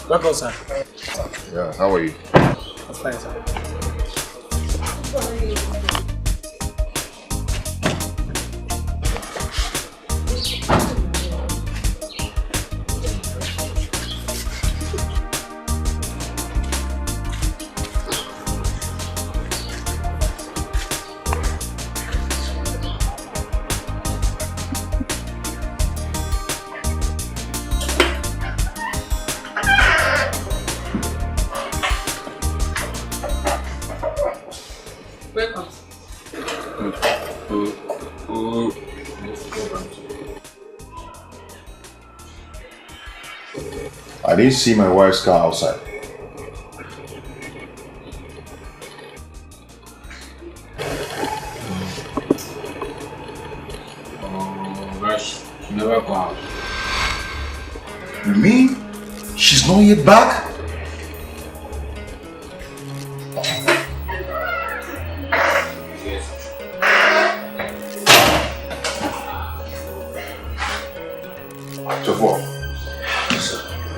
Welcome, sir. Yeah, how are you? I'm fine, sir. I didn't see my wife's car outside. Oh, gosh, she never go out. You mean she's not yet back?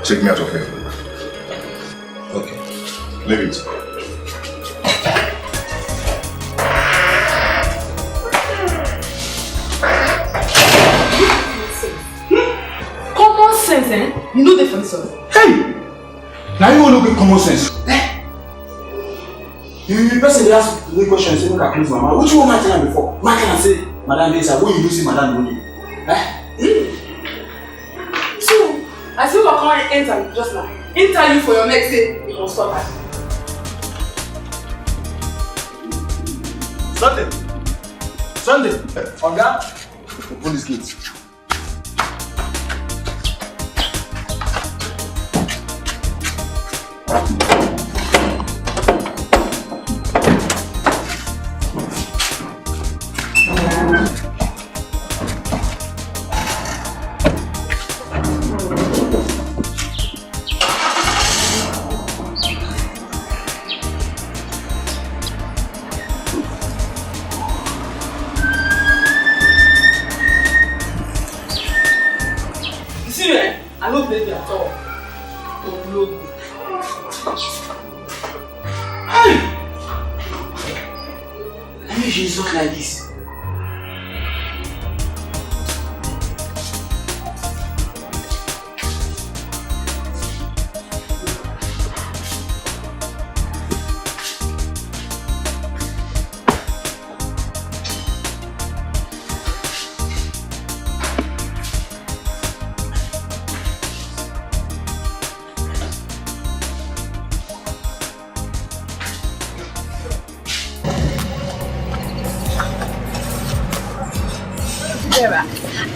Take me out of here. Okay. Leave it. Common sense, eh? You know the for this one. Hey! Now you want to get common sense. Eh? You person ask the question say, look at please, mama. Which one might I before? Why can I say, Madam Desa, when you see Madam Bodi? Eh? I see what can't enter just now. Enter you for your next day. You must stop that. Sunday. Oga, open this gate.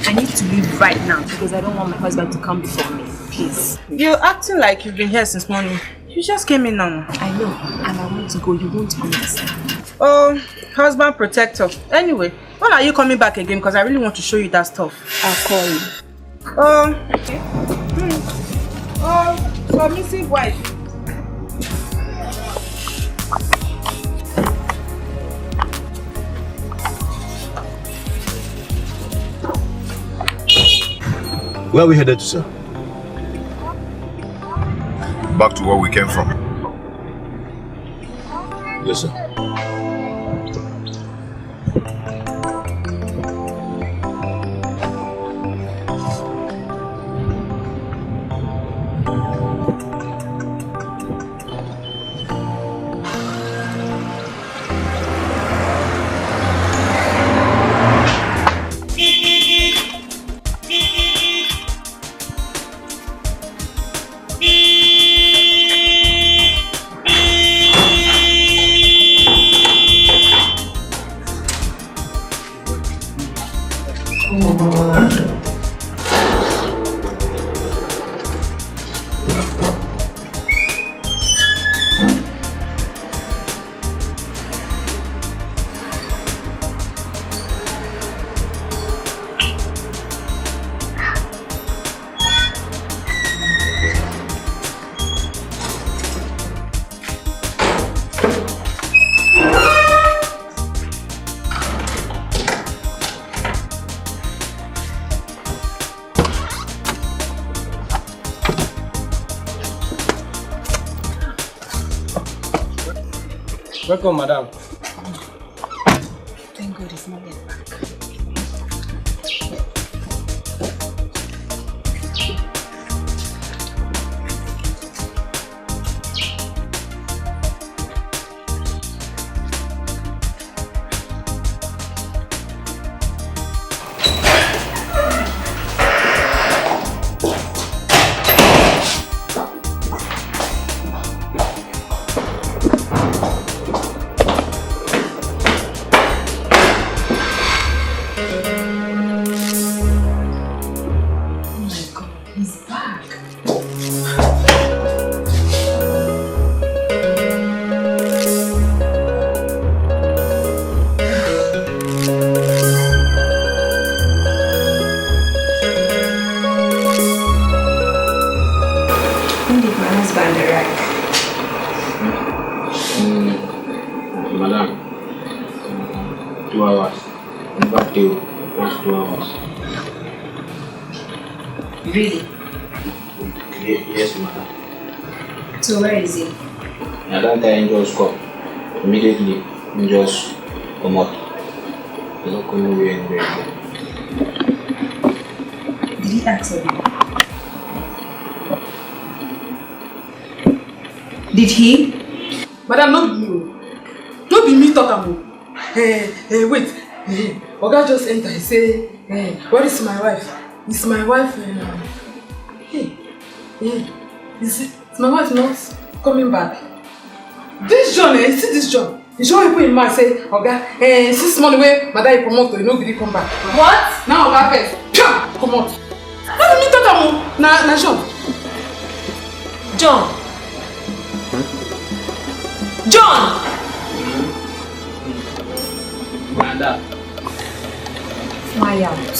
I need to leave right now because I don't want my husband to come before me. Please. You're acting like you've been here since morning. You just came in now. I know, and I want to go. You won't understand. Oh, husband protector. Anyway, when are you coming back again? Because I really want to show you that stuff. I'll call you. Oh, okay. Oh, submissive wife. Where are we headed to, sir? Back to where we came from. Yes, sir. Welcome, madam. Thank God it's not yet back. Madam, 2 hours. In fact, just 2 hours. Really? Yes, madam. So where is he? I don't think just come. Immediately, just come out. He's not coming away anywhere. Did he ask for you? Did he? Madam, no be you. No be me talk about. Wait. Oga just enter. He say, where is my wife? Is my wife? Is my wife not coming back? This John, you see this John? He show people in mind say, Oga, since morning when Madam he come out, you nobody come back. What? Now Oga first, come out. How do you talk about? Na John. John. John! Madam. Fly out.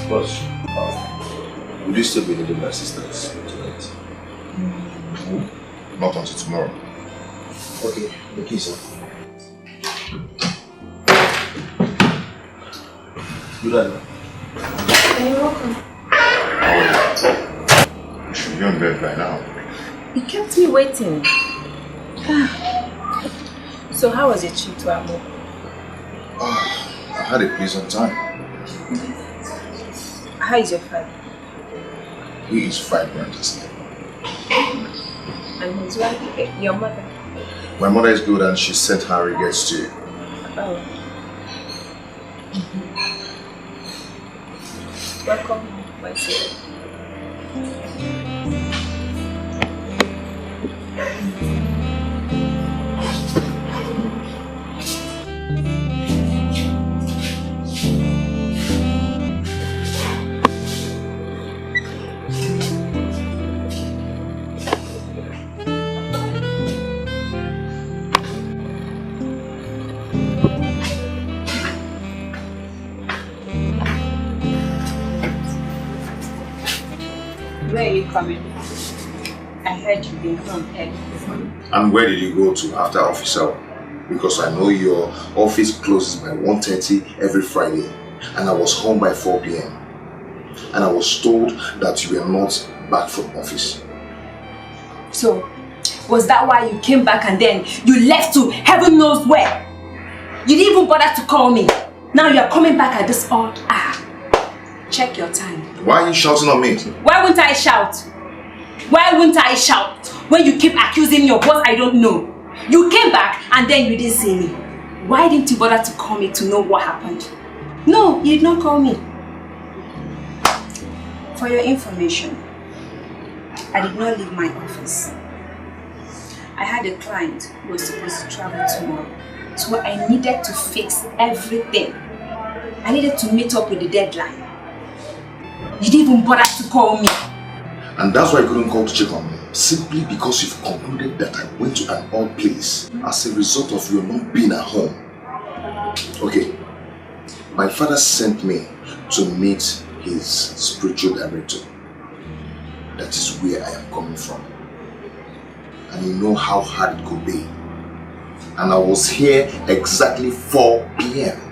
Boss, would you still be needing my assistance tonight? Not until tomorrow. Okay, the key, sir. Good night. You're welcome. You should be on bed by now. He kept me waiting. So how was your trip to Amo? I had a pleasant time. How is your father? He is vibrant as ever. And his wife, your mother? My mother is good and she sent her regrets to you. Oh. Welcome home, Wazico. Where are you coming? I heard you've been home early. And where did you go to after office hour? Because I know your office closes by 1:30 every Friday, and I was home by 4 p.m. And I was told that you were not back from office. So, was that why you came back and then you left to heaven knows where? You didn't even bother to call me. Now you're coming back at this odd hour. Check your time. Why are you shouting on me? Why wouldn't I shout? Why wouldn't I shout? When you keep accusing your boss, I don't know. You came back and then you didn't see me. Why didn't you bother to call me to know what happened? No, you did not call me. For your information, I did not leave my office. I had a client who was supposed to travel tomorrow, so I needed to fix everything. I needed to meet up with the deadline. You didn't even bother to call me. And that's why you couldn't call to check on me. Simply because you've concluded that I went to an odd place as a result of your not being at home. Okay. My father sent me to meet his spiritual director. That is where I am coming from. And you know how hard it could be. And I was here exactly 4 p.m.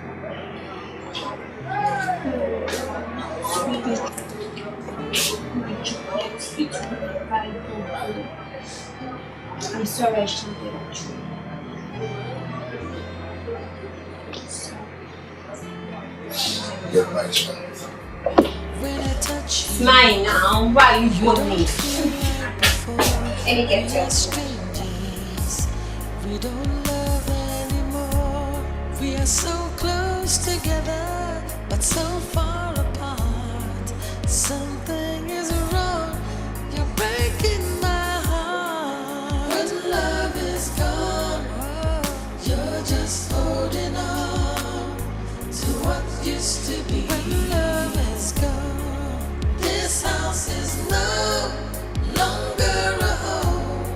I'm sorry I shouldn't be that true. Get my smile. Smile now. Why are you doing me? Let me get yours. We don't love anymore. We are so close together, but so far apart. Something is wrong. You're breaking my heart. When love is gone, you're just holding on to what used to be. When love is gone, this house is no longer a home.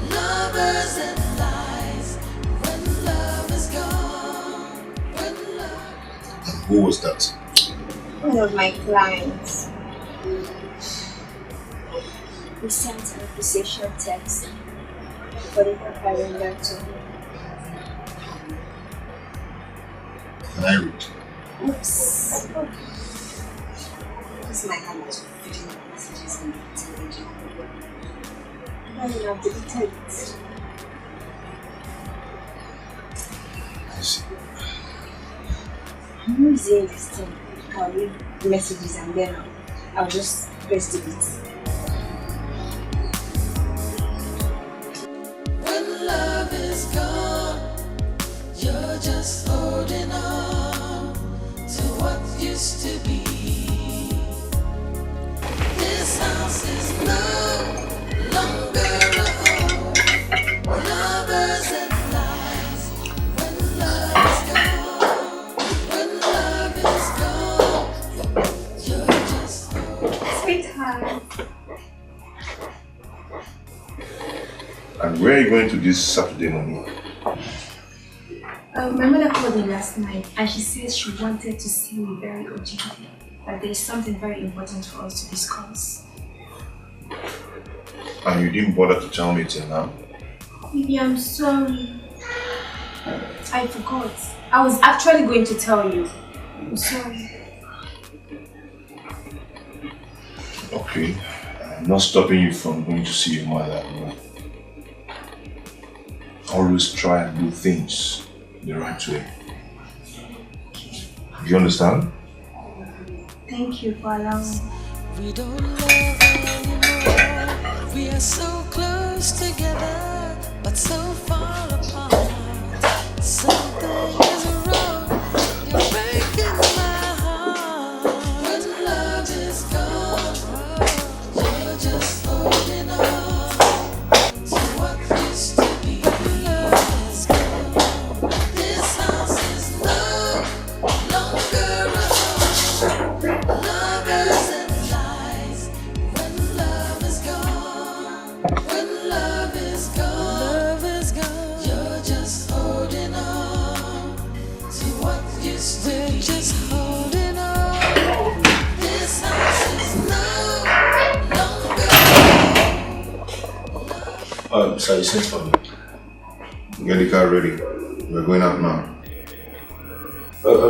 Lovers and lies. When love is gone. When love. And who was that? One of my clients. He sent an accusation text for the calendar to me. Can I read? Oops. This is my hand to reading the messages and deleting it. I will have deleted it. I see. I'm using this thing. I'll read the messages and then I'll just press delete. When love is gone, you're just holding on to what used to be. This house is no longer a home. Lovers and lies. When love is gone, when love is gone, you're just holding. Sweetheart. And where are you going to this Saturday morning? My mother called me last night and she said she wanted to see me very urgently. That there's something very important for us to discuss. And you didn't bother to tell me till now? Baby, I'm sorry. I forgot. I was actually going to tell you. I'm sorry. Okay. I'm not stopping you from going to see your mother. Always try and do things the right way. Do you understand? Thank you for allowing me. We don't love anymore. We are so close together, but so far apart. Something is wrong. You're breaking my heart. When love We're just holding on. This house is no longer. So you sent for me. Get the car ready. We're going out now.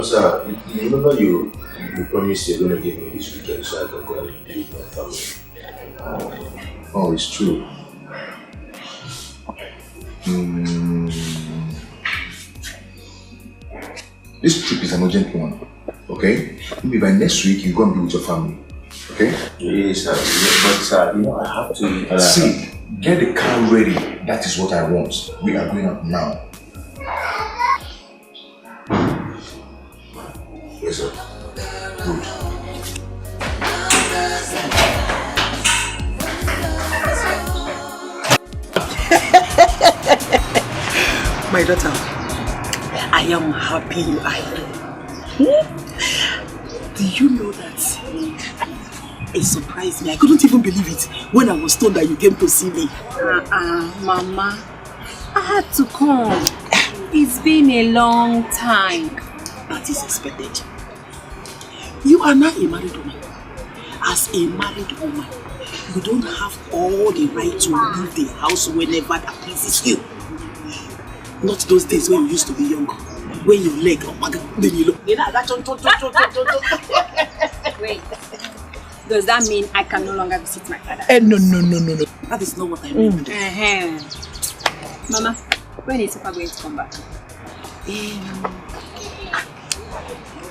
Sir, you remember you promised you're going to give me this weekend so I can go and be with my family. Oh, it's true. This trip is an urgent one, okay? Maybe by next week you go and be with your family, okay? Yes, sir. But sir, I have to... See, get the car ready. That is what I want. We are going out now. Yes, sir. Good. My daughter, I am happy you are here. Do you know that it surprised me? I couldn't even believe it when I was told that you came to see me. Mama, I had to come. It's been a long time. That is expected. You are now a married woman. As a married woman, you don't have all the right to leave the house whenever that pleases you. Not those days when you used to be young. When your leg then you look. Wait. Does that mean I can no longer visit my father? No. That is not what I mean. Mama, when is Papa going to come back? I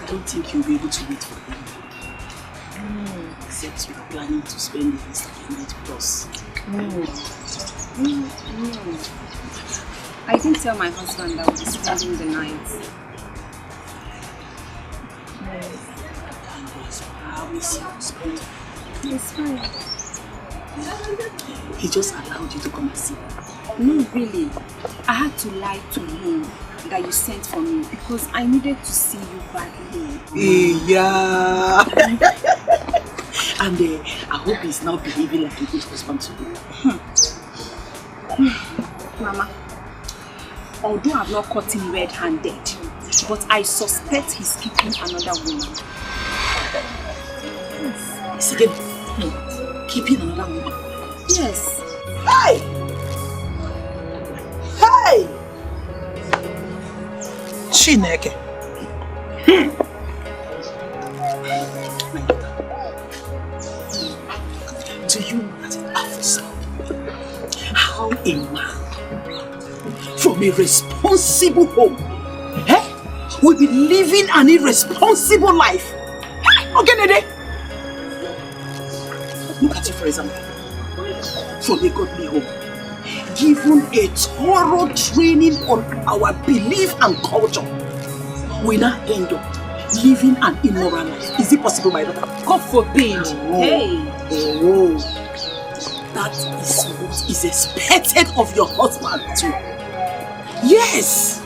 don't think you'll be able to wait for him. Except you are planning to spend the rest of the night with us. I didn't tell my husband that we'll be spending the night. How is your husband? It's fine. He just allowed you to come and see him. No, really. I had to lie to him that you sent for me because I needed to see you badly. Yeah. And I hope he's now behaving like a good husband to you. Mama, although I've not caught him red-handed, but I suspect he's keeping another woman. Is he keeping another woman? Yes. Hey! Hey! Chineke. Do you know that in Africa, how a man from a responsible home will be living an irresponsible life? Okay, Nede? Look at you, for example. From a godly home, given a thorough training on our belief and culture, we now end up living an immoral life. Is it possible, my daughter? God forbid. Hey. That is what is expected of your husband too. Yes.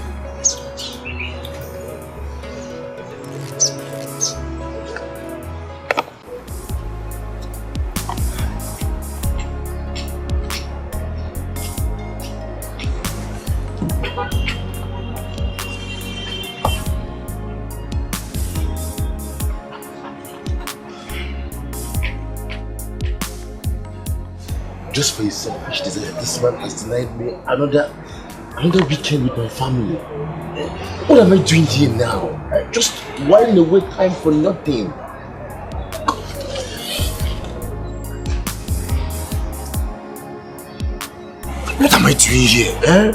Just for his selfish desire, this man has denied me another weekend with my family. What am I doing here now? Just whiling away time for nothing. What am I doing here?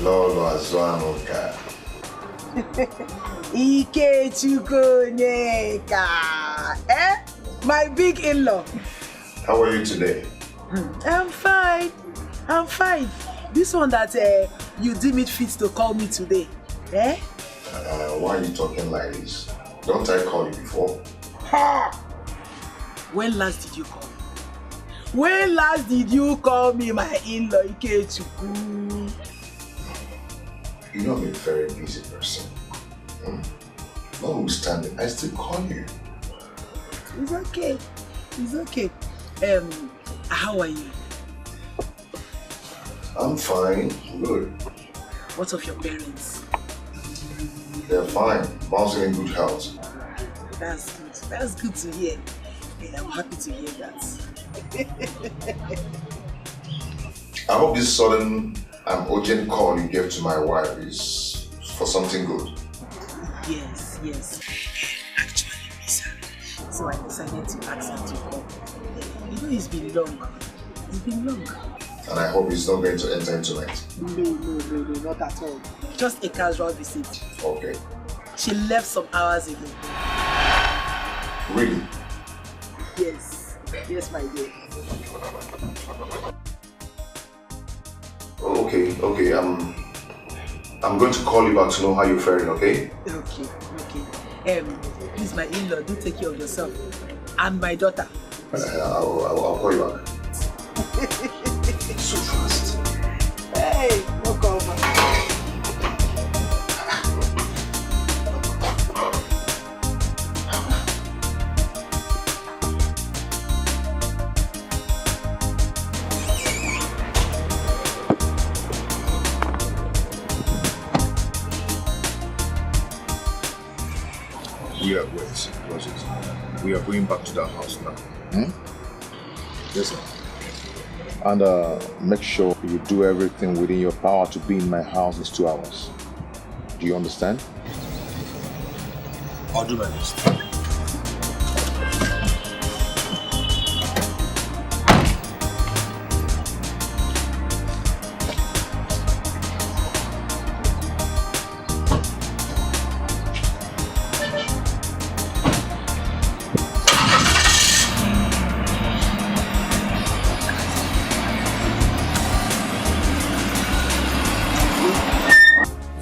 Lolo Azuanoka. Ikechukonyeka. My big in-law. How are you today? I'm fine. This one that you deem it fit to call me today. Why are you talking like this? Don't I call you before? Ha! When last did you call me? When last did you call me my in-law, Ikechuku? You know I'm a very busy person. Notwithstanding, I still call you. It's okay. How are you? I'm fine. Good. What of your parents? They're fine. Mom's in good health. That's good. That's good to hear. And I'm happy to hear that. I hope this sudden and urgent call you gave to my wife is for something good. Yes, yes. Actually, miss her. So I decided to ask her to come. You know, it's been long. It's been long. And I hope he's not going to enter in tonight. No, not at all. Just a casual visit. Okay. She left some hours ago. Really? Yes. Yes, my dear. Okay. I'm going to call you back to know how you're faring, okay? Okay. Please, my in-law, do take care of yourself. And my daughter. I'll call you back. So fast. Hey, no Komba. We are going back to that house now. Yes, sir. And make sure you do everything within your power to be in my house in 2 hours. Do you understand? I'll do my best.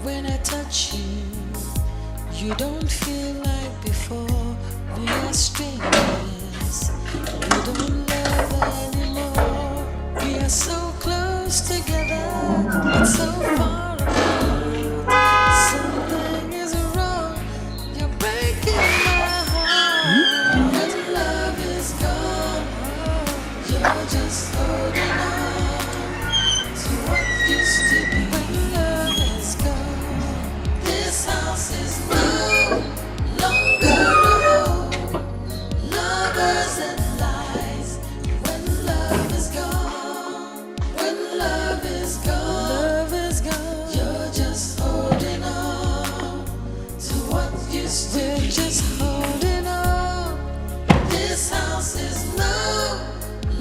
When I touch you, you don't feel like before. We are strangers. We don't love anymore. We are so close together, but so far apart. Something is wrong. You're breaking my heart. When love is gone, you're just holding on to what used to be. When love is gone, this house is no longer a home. Lovers and lies. When love is gone, when love is gone, you're just holding on to what used to be. We're just holding on. This house is no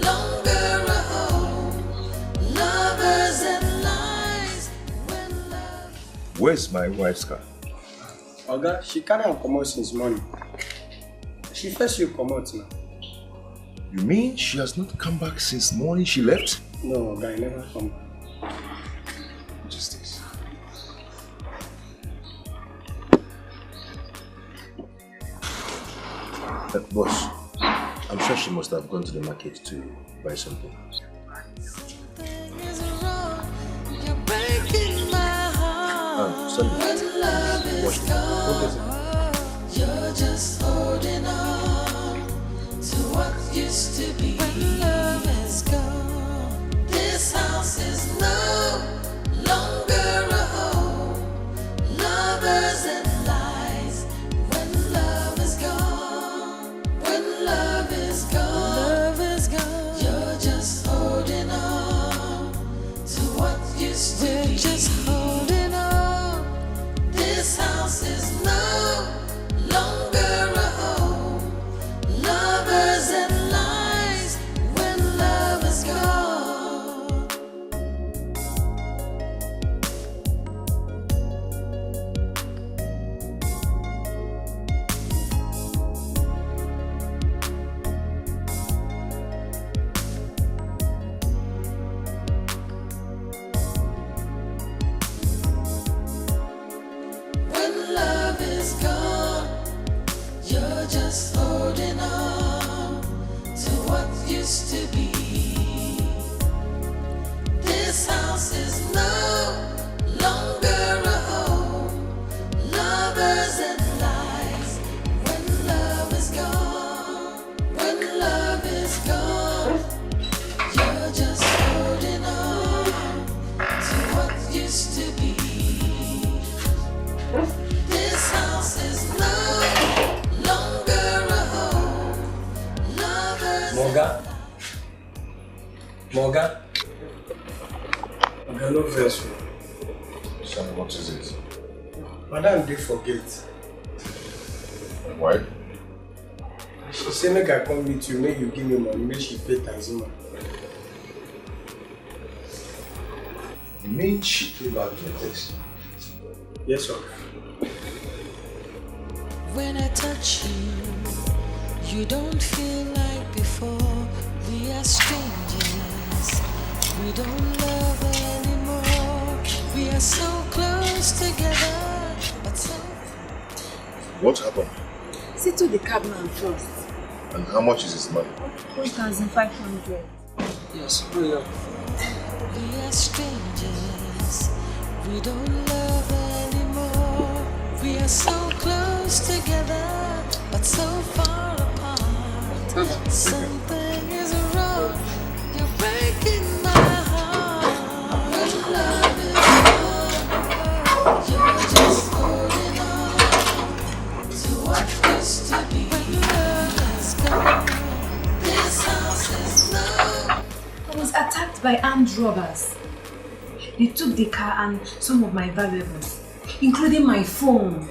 longer a home. Lovers and lies. When love. Where's my wife's car? Oga, she carry am comot since morning. She first you comot now. You mean she has not come back since morning she left? No, Oga, I never come back. What is this? Boss, I'm sure she must have gone to the market to buy something. Something is wrong. You're breaking my heart. Sunday. When love is What is gone, it? you're just holding on to what used to be. When love is gone, this house is no longer a home. Lovers and lies. When love is gone, when love is gone, you're just holding on to what used to be. We're just holding on. This house is no longer a home. Lovers and lies. When love is gone. When love is gone, you're just holding on to what used to be. This house is no longer a home. Lovers and lies. When love is gone, when love is gone, you're just holding on to what used to be. This house is no longer a home. Morgan? Morgan? Morgan, no verse. Son, what is it? Madam did forget. Why? She said make I come meet you, make you give me money, make she pay Tanzima. You mean she came back in the text? Yes, sir. When I touch you, you don't feel like before. We are strangers. We don't love anymore. We are so close together, but so. What happened? Sit to the cabman first. And how much is his money? 1,500. Yes, hurry up. We are strangers. We don't love anymore. We are so close together, but so far apart. Something is wrong. You're breaking my heart. When love is gone, you're just holding on to what used to be. When love is gone, this house is no. I was attacked by armed robbers. They took the car and some of my valuables, including my phone.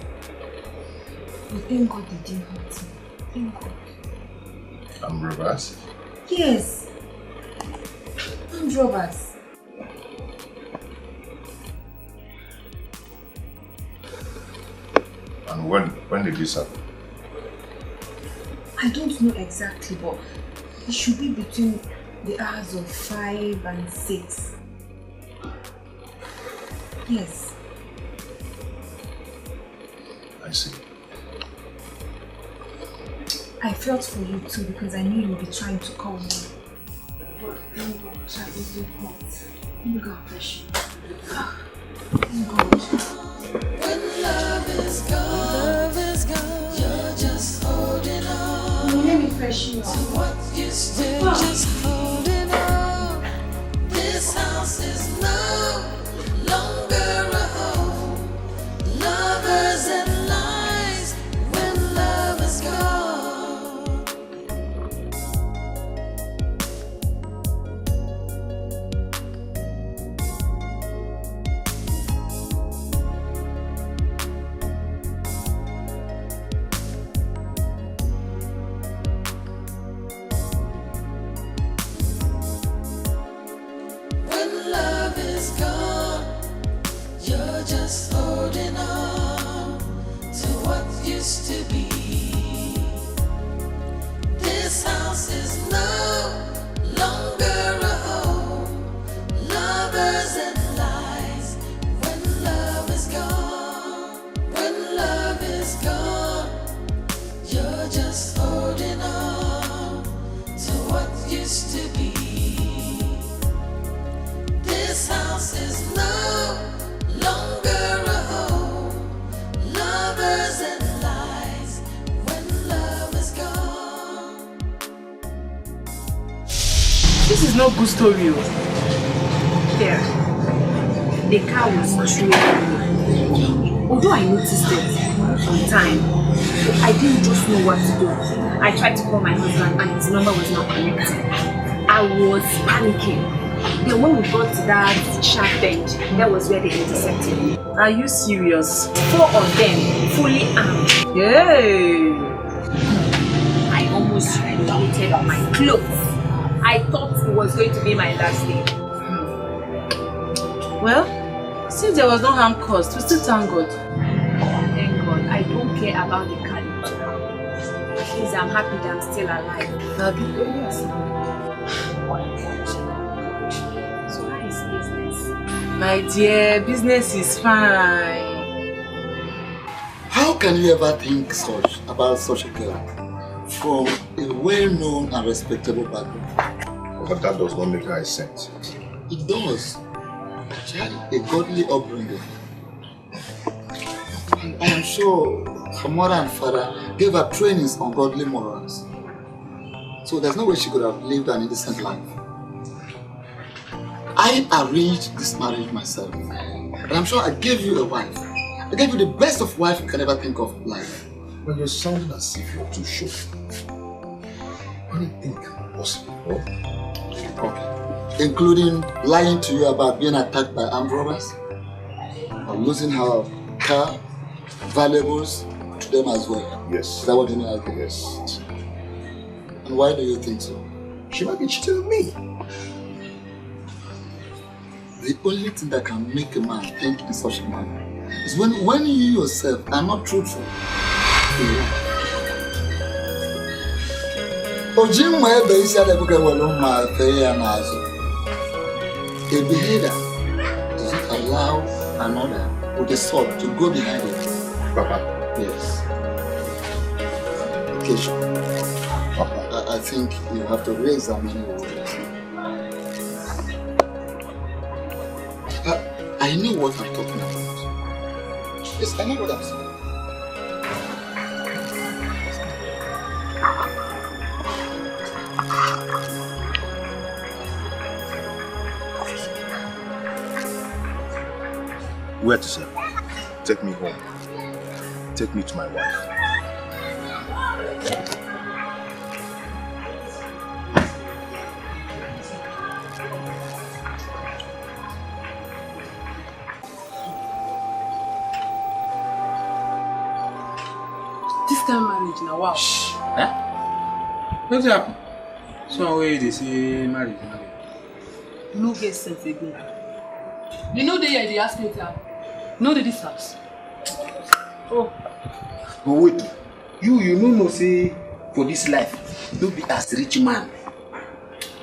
But thank God they didn't hurt me. Thank God. I'm reverse. Yes. Armed robbers. And when did this happen? I don't know exactly, but it should be between the hours of 5 and 6. Yes. I see. I felt for you too because I knew you would be trying to call me. But thank God, I wasn't hot. Thank God, pressure. Thank God. When love is gone, you're just holding on. Let me pressure you. To what used to be, just holding on. This house is no longer a home. Lovers and lies when love is gone. When love is gone, you're just holding on to what used to be. This house is no longer a home. Lovers and lies when love is gone. When love is gone, you're just holding on to what used to be. This house is no longer a home. Lovers and lies when love is gone. This is no good story. There. The car was trailing me. Although I noticed it on time, I didn't just know what to do. I tried to call my husband and his number was not connected. I was panicking. Then when we got to that sharp bend, that was where they intercepted me. Are you serious? 4 of them, fully armed. Yay! I almost doubted on my clothes. I thought it was going to be my last day. Well, since there was no harm caused, we still thank God. Thank God. I don't care about the car. At least I'm happy that I'm still alive. So how is business? My dear, business is fine. How can you ever think about such a girl from a well-known and respectable background? But that does not make her a saint. It does. She had a godly upbringing. And I am sure her mother and father gave her trainings on godly morals. So there's no way she could have lived an innocent life. I arranged this marriage myself. And I'm sure I gave you a wife I gave you the best of wife you can ever think of life. But you're sounding as if you're too sure. Anything can be possible, no? Okay. Including lying to you about being attacked by armed robbers? Or losing her car, valuables to them as well? Yes. Is that what you mean? Yes. And why do you think so? She might be cheating on me. The only thing that can make a man think in such a manner is when you yourself are not truthful. A behavior doesn't allow another with a sword to go behind it. Papa. Yes. Occasion. Papa, I think you have to re-examine your words. I know what I'm talking about. Yes, I know what I'm saying. Where to, sir? Take me home. Take me to my wife. This kind of marriage now, wow. Shh. Huh? What's happened? Some way they say marriage. No get sense again. You know they ask me to no they this house. Oh. But wait, you know say for this life, don't be as rich man.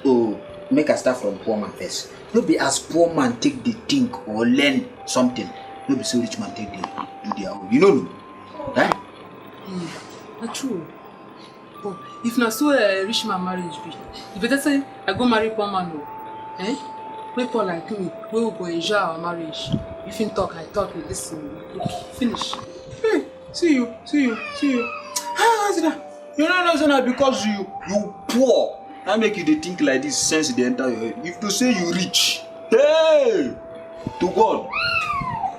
Oh, make us start from poor man first. Don't be as poor man take the think or learn something. Don't be so rich man take the do their own. You know me? Right? That's true. But if not so a rich man marriage be, you better say I go marry poor man no. Eh? We poor like me, we will go enjoy our marriage. If you talk, I talk, you listen. Finish. Hey, see you. Ah, you know not because you poor. I make you think like this sense they enter your head. If to say you rich, hey, to God,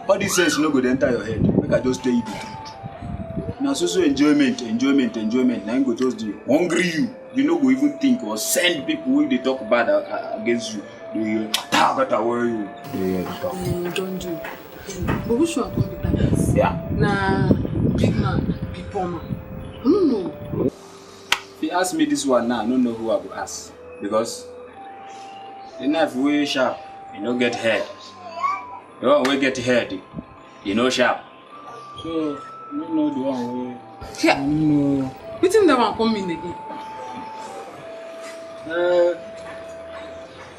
all this sense no go enter your head. Make I just tell you the truth. Now so enjoyment. Now you go just do hungry you. You no go even think or send people who they talk bad against you. Don't do. But which one come be like this? Yeah. Nah, big man, big poor man. I don't know. If you ask me this one now, I don't know who I will ask. Because the knife way sharp, you don't get head. The one way get head, you know sharp. So, you don't know the one way. Yeah. No. You think that one come in again?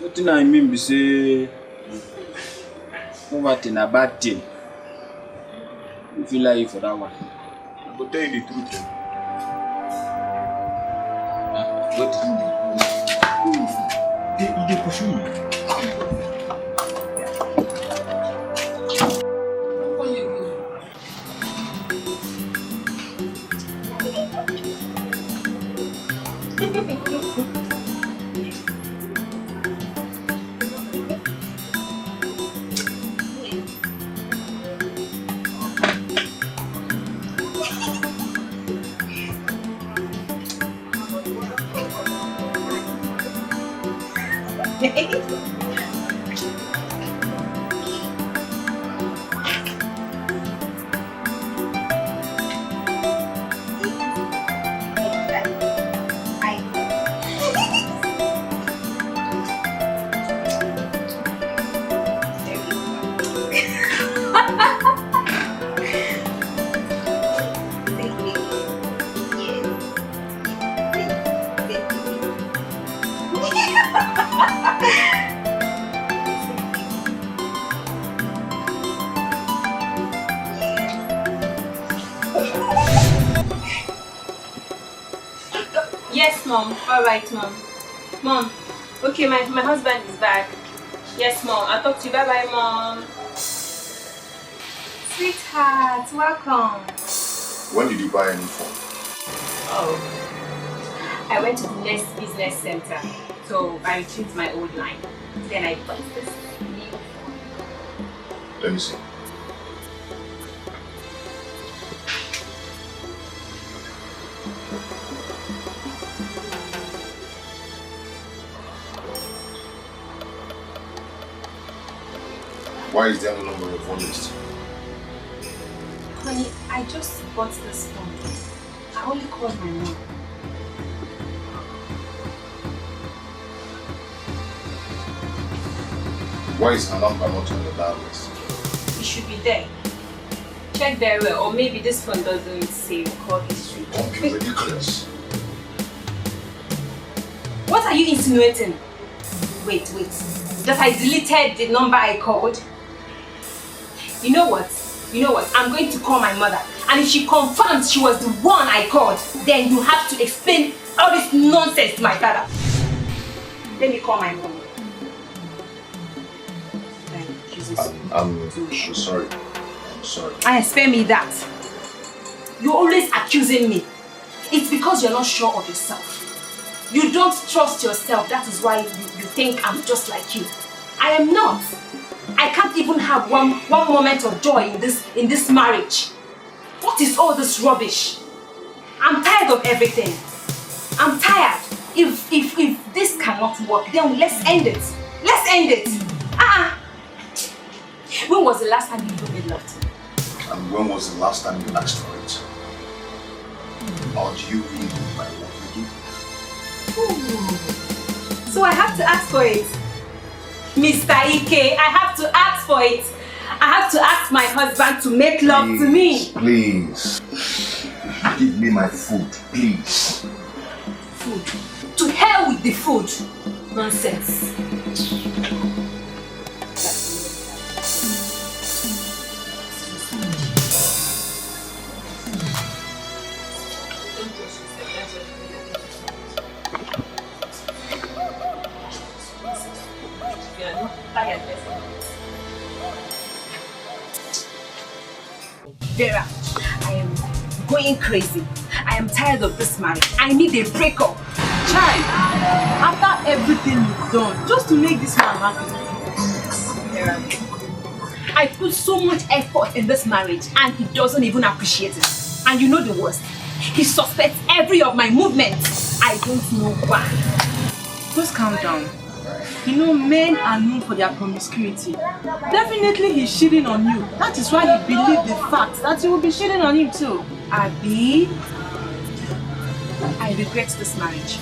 What I mean be say poverty na bad thing. If you lie for that one, I go tell you the truth. What? They pursue me. Yes, Mom. All right, Mom. Mom. Okay, my husband is back. Yes, Mom. I'll talk to you. Bye-bye, Mom. Sweetheart, welcome. When did you buy a new phone? Oh. I went to the next business center. So I retrieved my old line. Then I bought this new phone. Let me see. Why is there no number on your phone list? Honey, I just bought this phone. I only called my mom. Why is her number not on the dial list? It should be there. Check very well, or maybe this phone doesn't save call history. Don't be ridiculous. What are you insinuating? Wait. That I deleted the number I called? You know what? I'm going to call my mother. And if she confirms she was the one I called, then you have to explain all this nonsense to my father. Let me call my mom. I'm sorry. I'm sorry. And spare me that. You're always accusing me. It's because you're not sure of yourself. You don't trust yourself. That is why you think I'm just like you. I am not. I can't even have one moment of joy in this marriage. What is all this rubbish? I'm tired of everything. I'm tired. If this cannot work, then let's end it. Let's end it. When was the last time you made love to me? And when was the last time you asked for it? Or do you really need my love again? So I have to ask for it. Mr. Ike, I have to ask for it. I have to ask my husband to make love to me. Please. Give me my food, please. Food? To hell with the food. Nonsense. Vera, I am going crazy. I am tired of this marriage. I need a breakup. Child, after everything you've done, just to make this man happy. Vera, I put so much effort in this marriage and he doesn't even appreciate it. And you know the worst. He suspects every of my movements. I don't know why. Just calm down. You know, men are known for their promiscuity. Definitely he's cheating on you. That is why he believed the fact that he will be cheating on him too. Abby, I regret this marriage.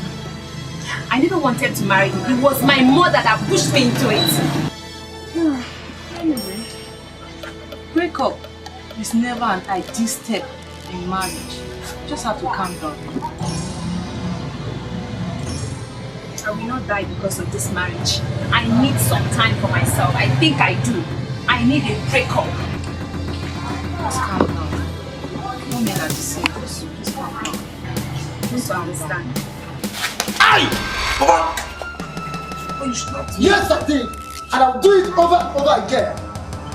I never wanted to marry him. It was my mother that pushed me into it. Anyway, break up is never an ideal step in marriage. You just have to calm down. I will not die because of this marriage. I need some time for myself. I think I do. I need a breakup. Just calm down. No men are the same. Just calm down. Just understand. Aye! Papa! Yes, I did. And I'll do it over and over again.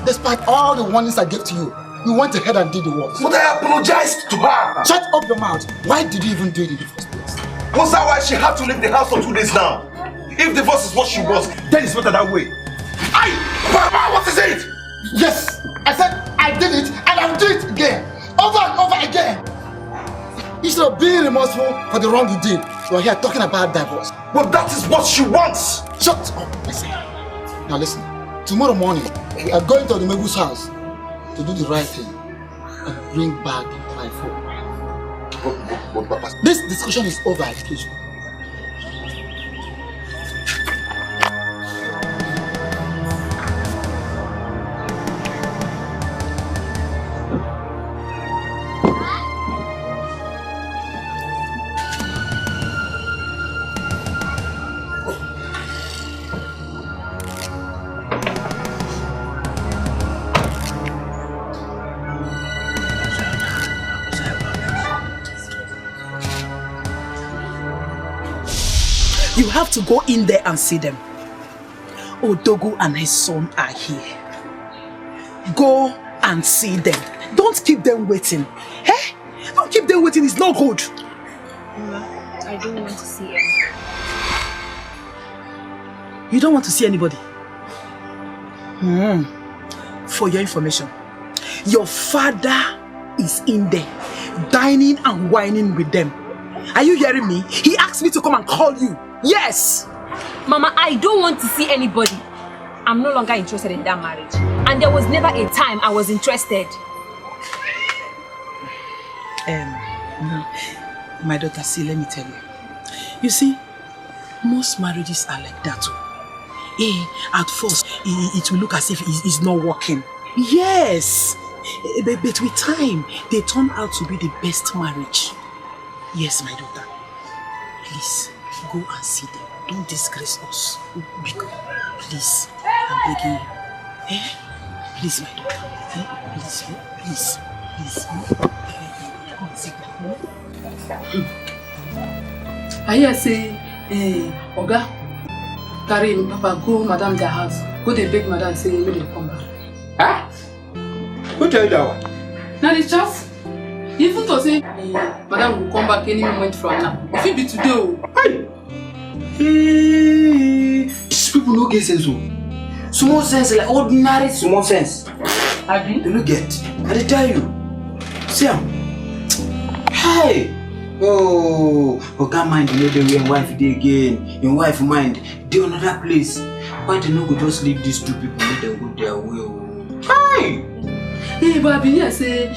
Despite all the warnings I gave to you, you went ahead and did the work. But I apologized to her. Shut up your mouth. Why did you even do it in the first place? Was that why she had to leave the house for 2 days now? If divorce is what she wants, then it's better that way. Aye! Papa, what is it? Yes! I said I did it and I'll do it again. Over and over again. Instead of being remorseful for the wrong you did, you're here talking about divorce. Well, that is what she wants. Shut up. Listen. Now listen. Tomorrow morning, we are going to the Megu's house to do the right thing and bring back my phone. This discussion is over, education. You have to go in there and see them. Odogu and his son are here. Go and see them. Don't keep them waiting. Hey? Don't keep them waiting, it's not good. I don't want to see him. You don't want to see anybody? For your information, your father is in there, dining and whining with them. Are you hearing me? He asked me to come and call you. Yes! Mama, I don't want to see anybody. I'm no longer interested in that marriage. And there was never a time I was interested. My daughter, see, let me tell you. You see, most marriages are like that. At first, it will look as if it's not working. Yes! But with time, they turn out to be the best marriage. Yes, my daughter. Please, go and see them. Don't disgrace us. Because, please, I'm begging you. Please, my daughter. Please. I hear say, Oga, carry Papa go Madam their house. Go they beg Madam say make them come back. Huh? Who tell you that one? Now the chance. Even to say, Madam will come back any moment from now. If it be today, These people no get sense. Small sense, like ordinary small sense. Abby? They no get. I tell you. See hey! Oh, can't mind the way your wife dey again. Your wife mind dey another place. Why they no go just leave these two people let them go their way? Hey! Hey, but I be here say,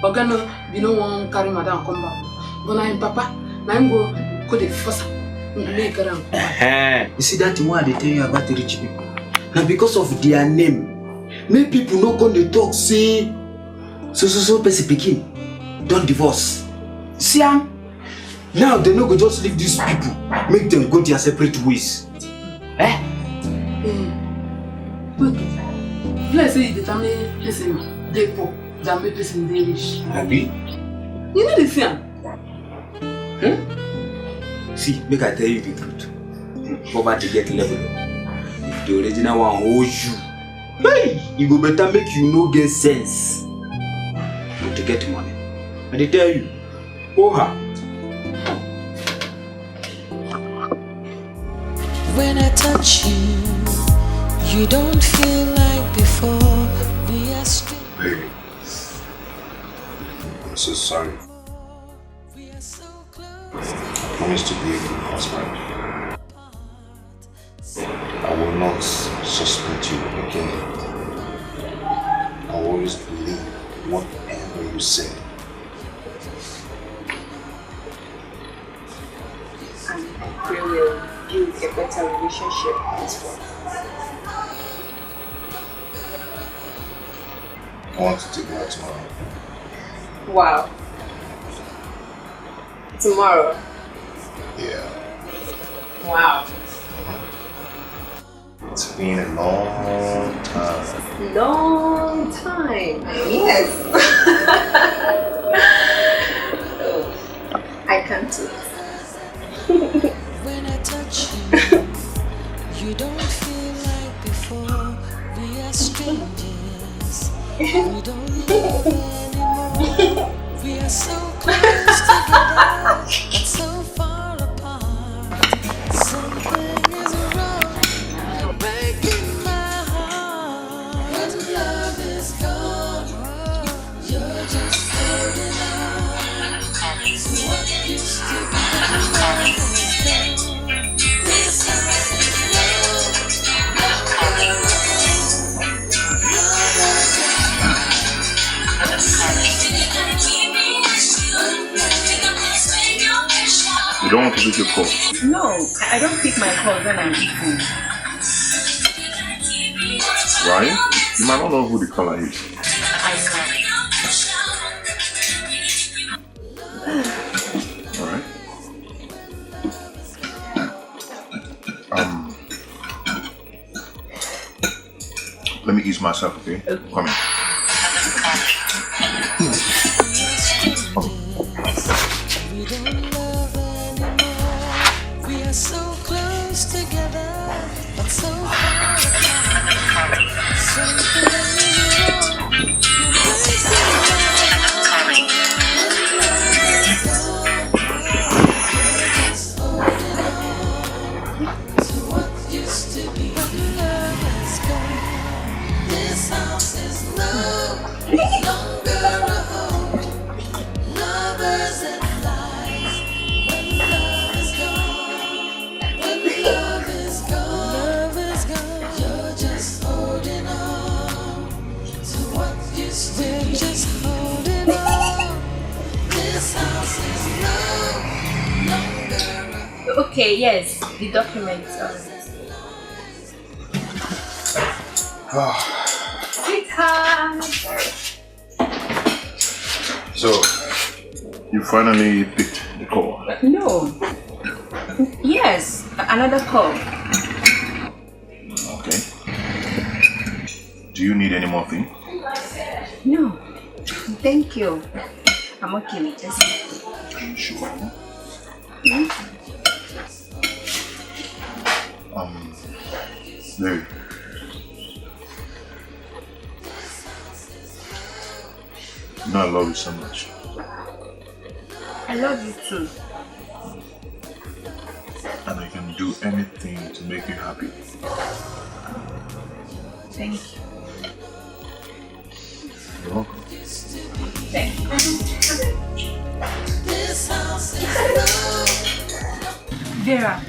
Oga no, you no want carry Madam come back. But now him Papa, now him go the first make her come back. You see that thing why they tell you about the rich people? Now because of their name, many people no come they talk say so person pikin don't divorce. See now they no go just leave these people, make them go their separate ways. But let's say you determine person dey poor than make person dey rich. Abi? You know the thing. See, make I tell you the truth. Poverty get level. If the original one hold you, hey, you go better make you no get sense. But to get money. And they tell you, her. When I touch you, you don't feel like before. We are still. Baby, I'm so sorry. I promise to be a good husband. I will not suspect you again. I will always believe whatever you say. And we will build a better relationship henceforth. I want to take you out tomorrow. Wow. Tomorrow? Yeah. Wow. It's been a long time. Long time. Yes. Oh, I can't do it. When I touch you, you don't feel like before. We are strangers. We don't love anymore. We are so close together, but so far apart. Something is wrong. You're breaking my heart. When love is gone, you're just holding on to what used to be. This house is love. You don't want to pick your call? No, I don't pick my calls when I'm eating. Ryan? You might not know who the caller is. Alright. Let me ease myself, okay? Come in. We don't love anymore. We are so close together, but so far apart. Something is wrong. You're breaking my heart. Just holding on to what used to be. When love is gone, this house is no longer a home. Lovers and lies. When love is gone, when love is gone, you're just holding on We're just holding on. This house is no longer. Okay, yes, the documents. Sweetheart. So, you finally picked the call? No. Yes, another call. Okay. Do you need any more thing? No. Thank you. I'm okay with this. Are you sure? Mary. You know I love you so much. I love you too. And I can do anything to make you happy. Thank you. You're welcome. Thank you. Vera,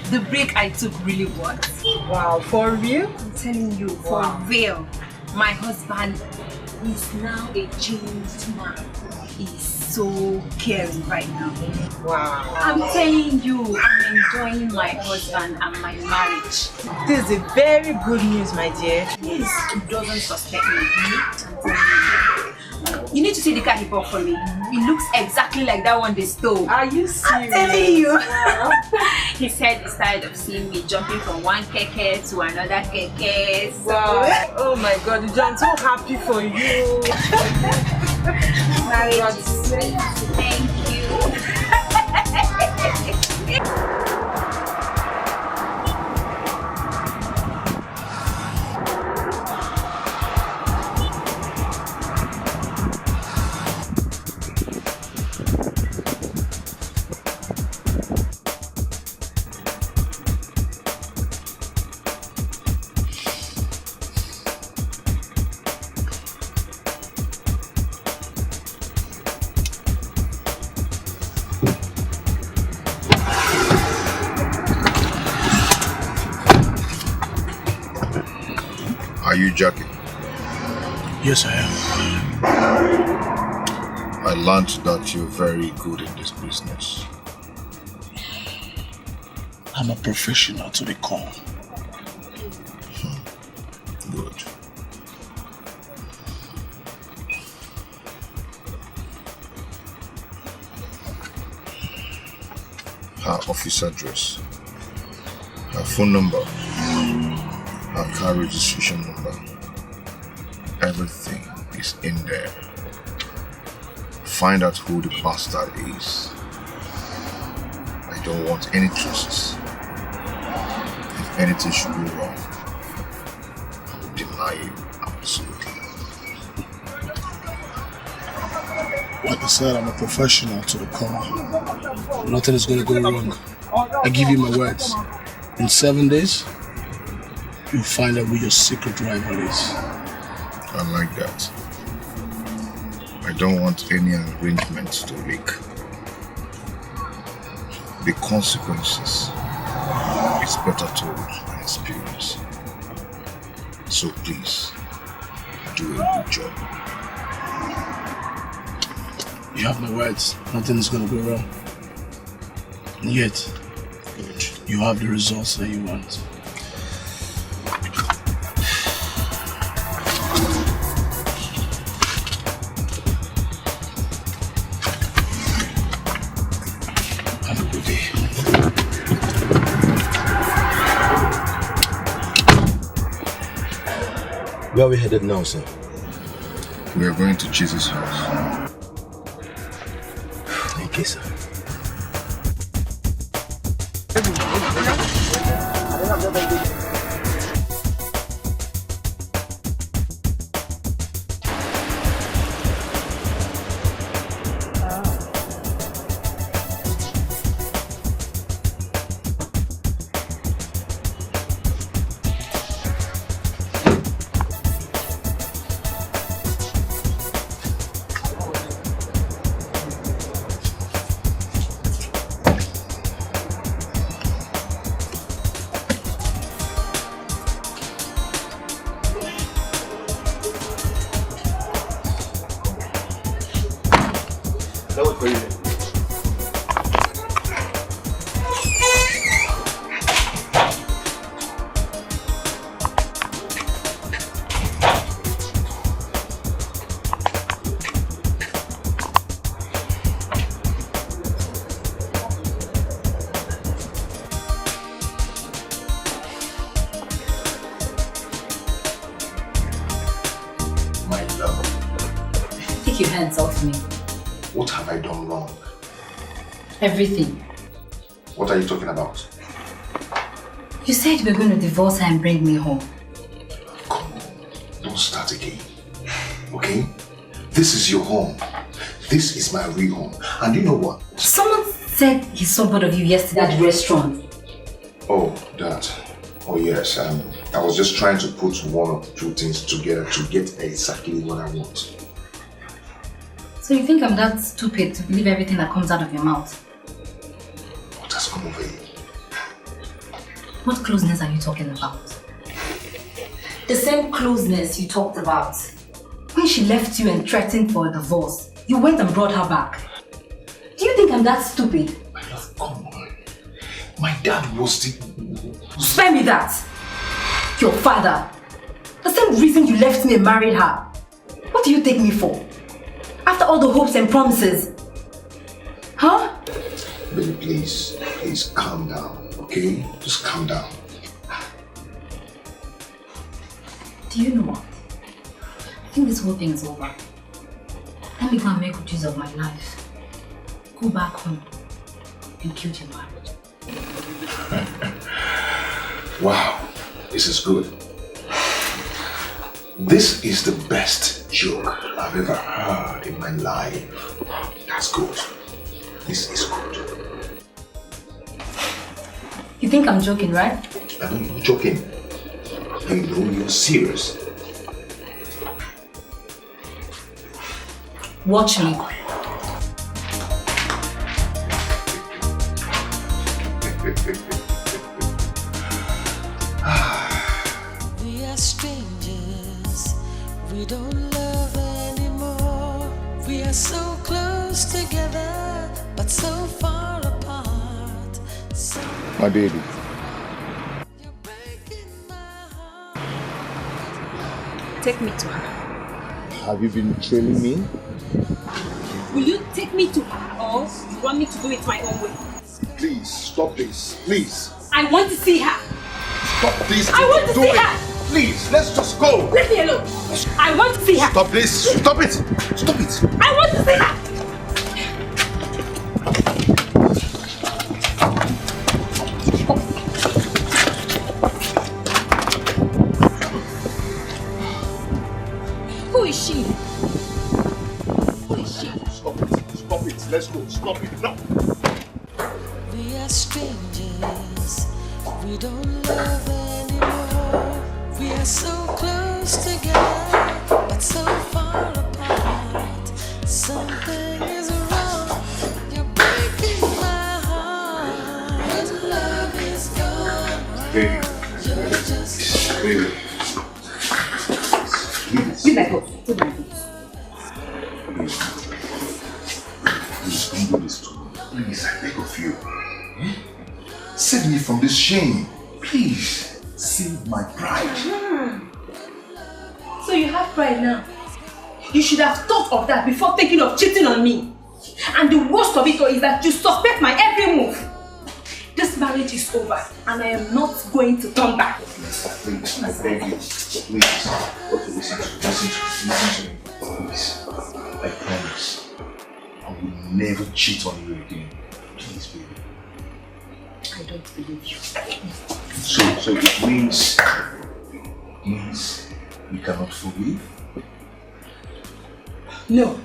the break I took really worked. Wow, for real? I'm telling you, for real. My husband is now a changed man. He's so caring right now. Wow. I'm telling you, I'm enjoying my husband and my marriage. This is a very good news, my dear. He doesn't suspect me. I'm telling you. You need to see the car he bought for me. It looks exactly like that one they stole. Are you serious? I'm telling you. He said he's tired of seeing me jumping from one keke to another keke. So. Wow. Oh my God, I'm so happy for you. Marriage is great. Thank you. Are you joking? Yes, I am. I learned that you're very good in this business. I'm a professional to the core. Good. Her office address, her phone number, her car registration number, everything is in there. Find out who the bastard is. I don't want any traces. If anything should go wrong, I will deny you absolutely. Like I said, I'm a professional to the core. Nothing is going to go wrong. I give you my words. In 7 days, you'll find out who your secret rival is. I like that. I don't want any arrangements to leak. The consequences is better told than experienced. So please, do a good job. You have my words. Nothing is going to go wrong. And yet, you have the results that you want. Have a good day. Where are we headed now, sir? We are going to Jesus' house. Okay, sir. I'll wait for you. Take your hands off me. What have I done wrong? Everything. What are you talking about? You said you were going to divorce her and bring me home. Come on, don't start again. Okay? This is your home. This is my real home. And you know what? Someone said he saw both of you yesterday at the restaurant. Oh, that. Oh yes, I was just trying to put one or two things together to get exactly what I want. So you think I'm that stupid to believe everything that comes out of your mouth? What has come over you? What closeness are you talking about? The same closeness you talked about. When she left you and threatened for a divorce, you went and brought her back. Do you think I'm that stupid? My love, come on. My dad was the... Spare me that! Your father. The same reason you left me and married her. What do you take me for? After all the hopes and promises. Huh? Baby, please calm down, okay? Just calm down. Do you know what? I think this whole thing is over. Let me go and make good use of my life. Go back home and kill your marriage. Wow, this is good. This is the best joke I've ever heard in my life. That's good. This is good. You think I'm joking, right? I know you're joking. I know you're serious. Watch me. We are strangers, we don't love anymore. We are so close together, but so far apart. My baby. Take me to her. Have you been trailing me? Will you take me to her or you want me to do it my own way? Please, stop this. Please. I want to see her. Stop this. I want to see her. Please, let's just go. Leave me alone. I want to see her. Stop this. Stop it. Stop it. I want to see her. Who is she? Who is she? Stop it. Stop it. Let's go. Stop it. No. We are strangers, we don't love anymore. We are so close together, but so far apart. Something is wrong, you're breaking my heart. When love is gone, Baby. you're just... Baby. Be my host. Be my host. Please don't do this to me. Please, I beg of you. Save me from this shame. Please, save my pride. So you have pride now. You should have thought of that before thinking of cheating on me. And the worst of it all is that you suspect my every move. This marriage is over and I am not going to turn back. Please, I beg you. Please. Okay, listen to me. Please. I promise. I will never cheat on you again. Please, baby. I don't believe you. So it means you cannot forgive? No.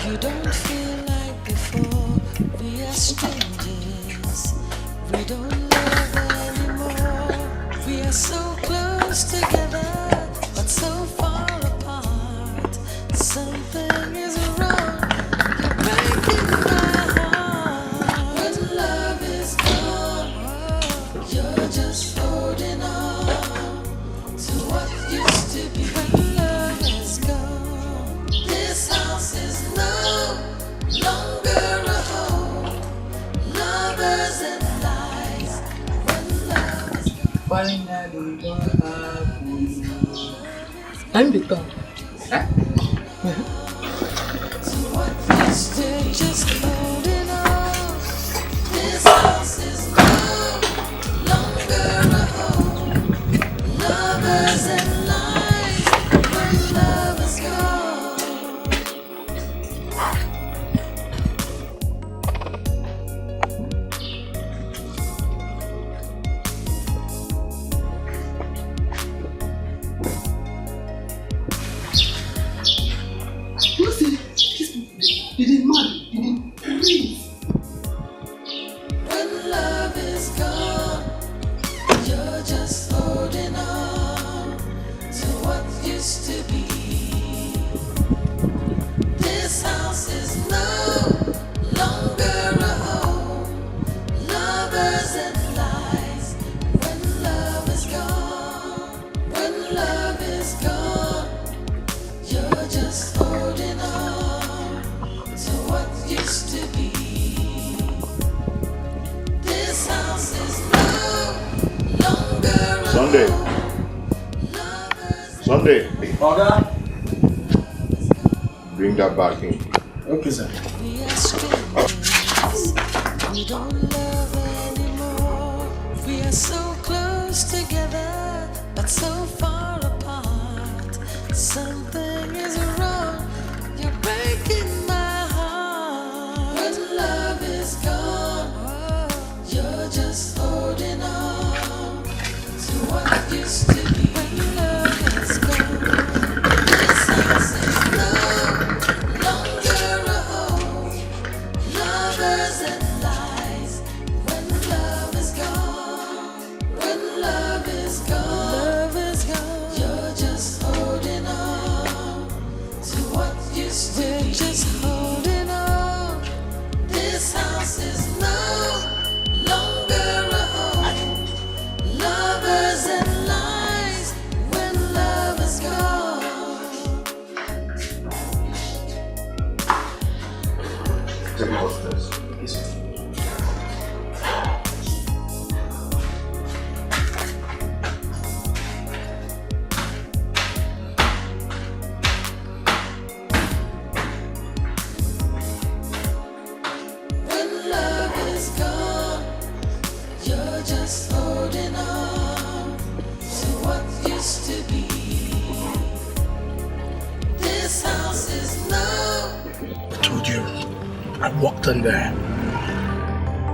You don't feel like before. We are strangers, we don't love anymore. We are so close together, but so far apart. Something is wrong, you're breaking my heart. When love is gone, you're just holding on to what used to be. When love is gone, this finally what happened. I'm the top. They're just holding on. This house is no longer a home. Lovers and lies when love is gone. When love is gone, you're just holding on to what used to be. This house is no longer a home. Lovers and lies when love is gone. When love is gone, you're just holding on to what used to be. This house is no longer a Sunday. Sunday. Oga. Bring that back in. Okay, sir. We are strangers. We don't love anymore. We are so close together, but so far apart. Something is wrong. You're breaking my heart. When love is gone, you're just holding on to what used to be. When love is gone, this house is no longer a home. Lovers and lies when love is gone. When love is gone, you're just holding on to what used to be. We're just holding on. This house is no longer a home. Lovers and lies when love is gone. Take me upstairs. When love is gone, you're just holding on to what used to be. This house is no. I told you, I walked in there.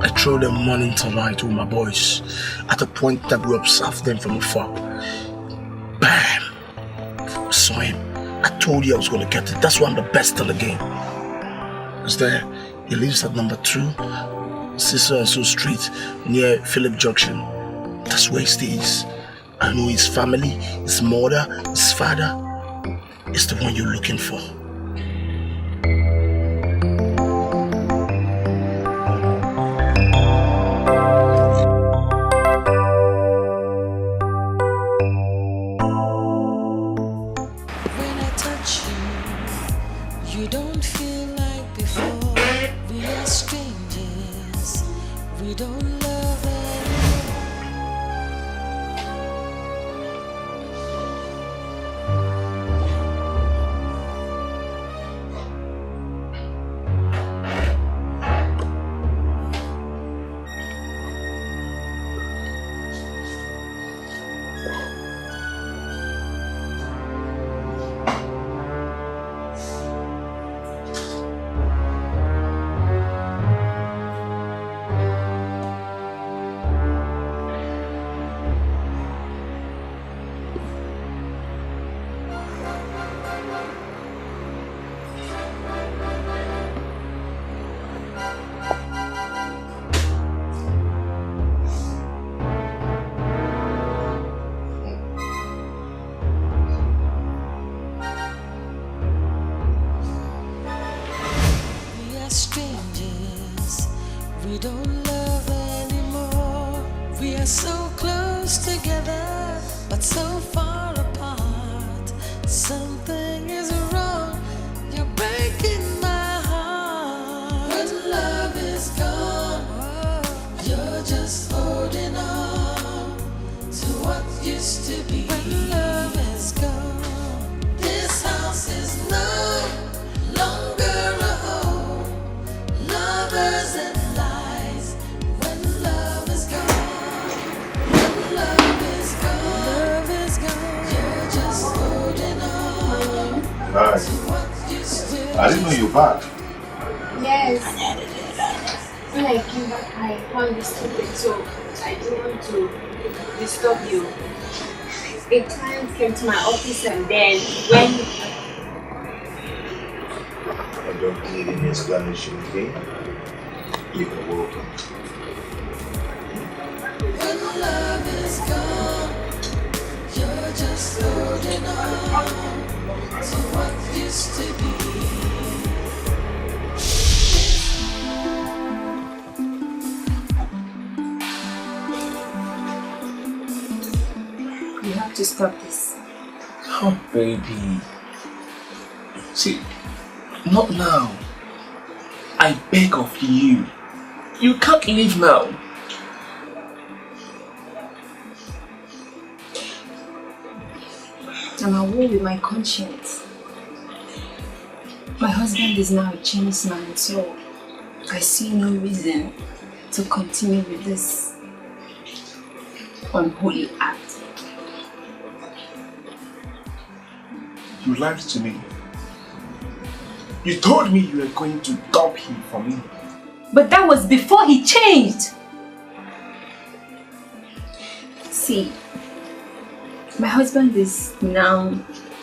I threw them money tonight with my boys at a point that we observed them from afar. Bam! I saw him. I told you I was going to get it. That's why I'm the best in the game. Is there? He lives at number 2, Cecil and So Street, near Philip Junction. That's where he stays. I know his family, his mother, his father. It's the one you're looking for. When I touch you, you don't feel like before. We are strangers. We don't love anymore. We don't love anymore. We are so close together, but so far apart. Something is wrong. You're breaking my heart. When love is gone, you're just holding on to Hi. I didn't know you were back. Yes. When I came back, I found this stupid, so I didn't want to disturb you. A client came to my office and then when... I don't need any explanation, okay? You are welcome. When love is gone, you're just holding on to what used to be. You have to stop this. Oh, baby. See, not now. I beg of you. You can't leave now. I'm at war with my conscience. My husband is now a changed man, so I see no reason to continue with this unholy act. You lied to me. You told me you were going to dump him for me. But that was before he changed. See, my husband is now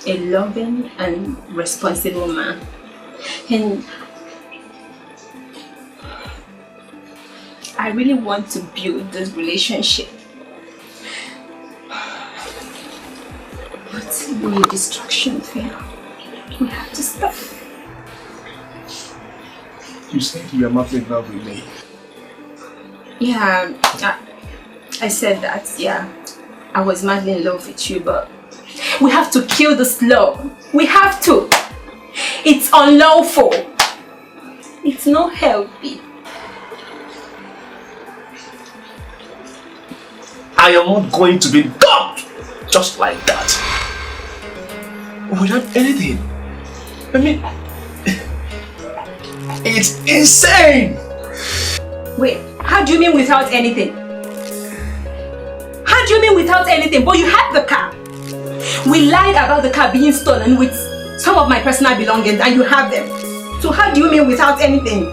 a loving and responsible man. And I really want to build this relationship. But when your distraction fail, we have to stop. You said you are not in love with me. Yeah, I said that, yeah. I was madly in love with you, but we have to kill this love. We have to. It's unlawful. It's not healthy. I am not going to be dumped just like that. Without anything. I mean, it's insane. Wait, how do you mean without anything? How do you mean without anything? But you had the car. We lied about the car being stolen with some of my personal belongings and you have them. So how do you mean without anything?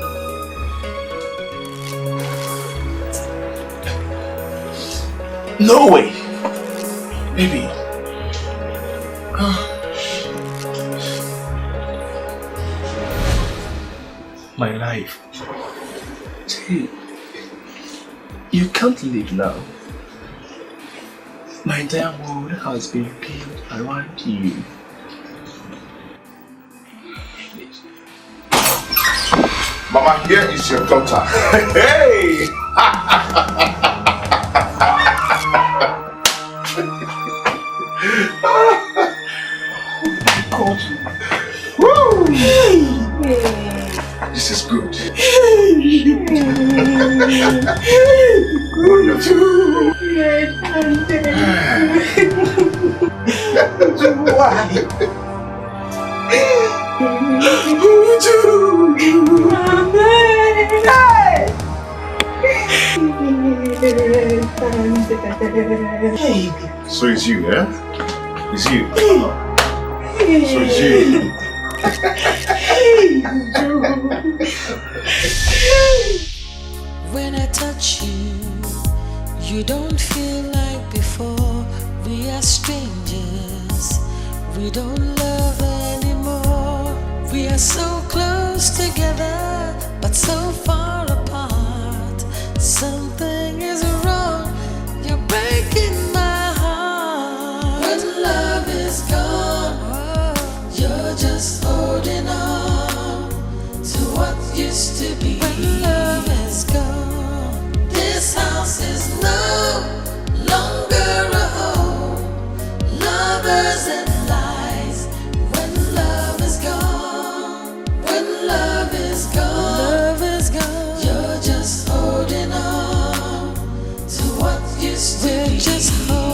No way. Baby. My life. See, you can't leave now. My entire world has been built around you. Please. Mama, here is your daughter. Hey! God. Woo! This is good. So it's you, eh? It's you. So it's you. When I touch you, you don't feel like before. We are strangers. We don't love anymore. We are so close together, but so far apart. Something is wrong. You're breaking my heart. When love is gone, you're just holding on to what used to be. When love is gone, this house is no longer a home. Lovers and lies. When love is gone, when love is gone, you're just holding on to what used to be. We're just holding